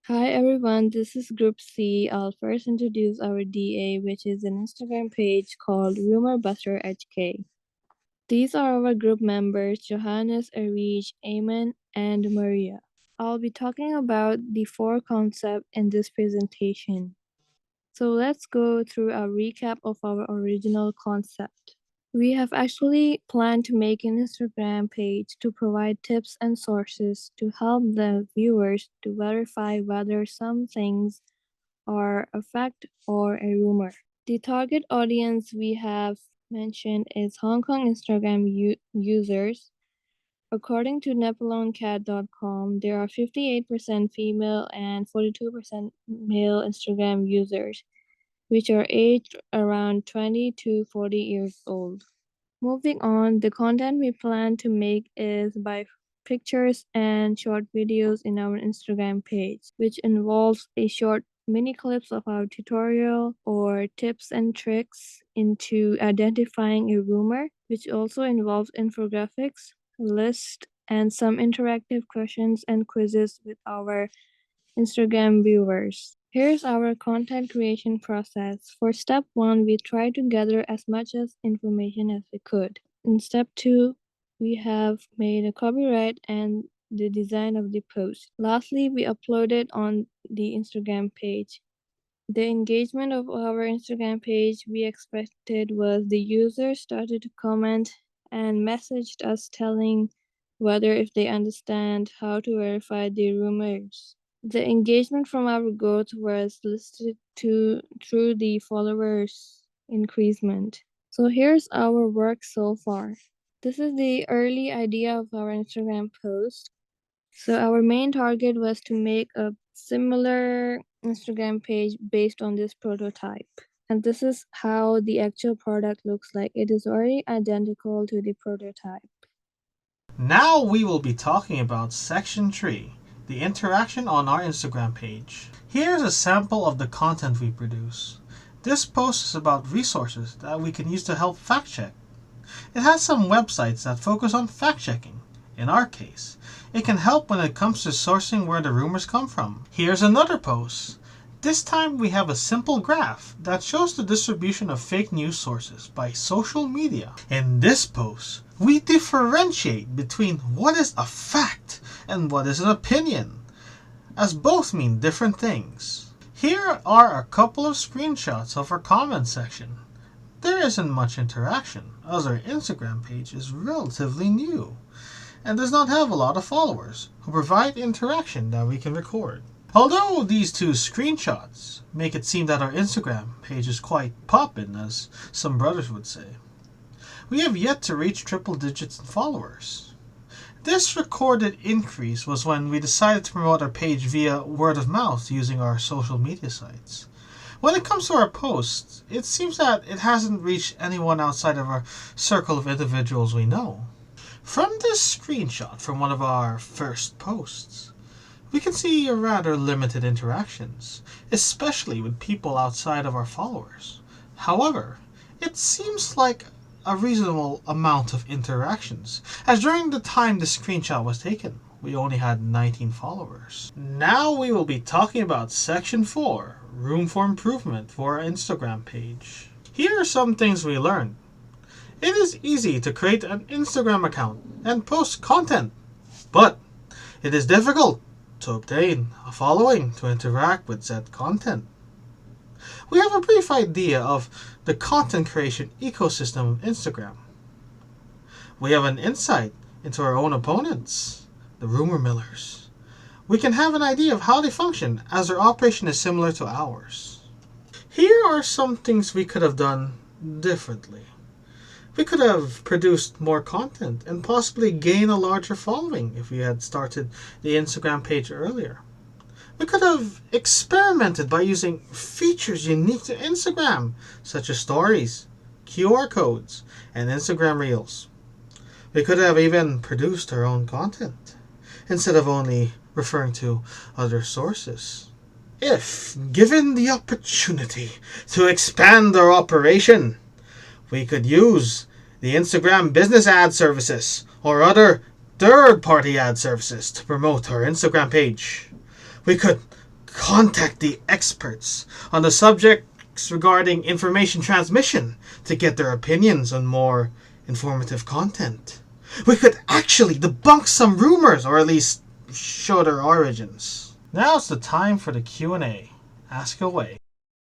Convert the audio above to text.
Hi everyone, this is Group C. I'll first introduce our DA, which is an Instagram page called Rumor Buster HK. These are our group members Johannes, Erich, Eamon, and Maria. I'll be talking about the four concepts in this presentation. So let's go through a recap of our original concept. We have actually planned to make an Instagram page to provide tips and sources to help the viewers to verify whether some things are a fact or a rumor. The target audience we have mentioned is Hong Kong Instagram users. According to NapoleonCat.com, there are 58% female and 42% male Instagram users, which are aged around 20 to 40 years old. Moving on, the content we plan to make is by pictures and short videos in our Instagram page, which involves a short mini clips of our tutorial or tips and tricks into identifying a rumor, which also involves infographics, list, and some interactive questions and quizzes with our Instagram viewers. Here's our content creation process. For step 1, we try to gather as much as information as we could. In step 2, we have made a copyright and the design of the post. Lastly, we upload it on the Instagram page. The engagement of our Instagram page we expected was the users started to comment and messaged us telling whether if they understand how to verify the rumors. The engagement from our growth was listed through the followers increasement. So here's our work so far. This is the early idea of our Instagram post. So our main target was to make a similar Instagram page based on this prototype. And this is how the actual product looks like. It is already identical to the prototype. Now we will be talking about Section 3, the interaction on our Instagram page. Here's a sample of the content we produce. This post is about resources that we can use to help fact check. It has some websites that focus on fact checking. In our case, it can help when it comes to sourcing where the rumors come from. Here's another post. This time we have a simple graph that shows the distribution of fake news sources by social media. In this post, we differentiate between what is a fact and what is an opinion, as both mean different things. Here are a couple of screenshots of our comment section. There isn't much interaction, as our Instagram page is relatively new and does not have a lot of followers who provide interaction that we can record. Although these two screenshots make it seem that our Instagram page is quite poppin', as some brothers would say, we have yet to reach triple digits in followers. This recorded increase was when we decided to promote our page via word of mouth using our social media sites. When it comes to our posts, it seems that it hasn't reached anyone outside of our circle of individuals we know. From this screenshot from one of our first posts, we can see a rather limited interactions, especially with people outside of our followers. However, it seems like a reasonable amount of interactions, as during the time the screenshot was taken, we only had 19 followers. Now we will be talking about Section 4, Room for Improvement for our Instagram page. Here are some things we learned. It is easy to create an Instagram account and post content, but it is difficult to obtain a following to interact with said content. We have a brief idea of the content creation ecosystem of Instagram. We have an insight into our own opponents, the rumor millers. We can have an idea of how they function, as their operation is similar to ours. Here are some things we could have done differently. We could have produced more content and possibly gain a larger following if we had started the Instagram page earlier. We could have experimented by using features unique to Instagram, such as stories, QR codes, and Instagram Reels. We could have even produced our own content, instead of only referring to other sources. If given the opportunity to expand our operation, we could use the Instagram business ad services or other third-party ad services to promote our Instagram page. We could contact the experts on the subjects regarding information transmission to get their opinions on more informative content. We could actually debunk some rumors, or at least show their origins. Now's the time for the Q&A. Ask away.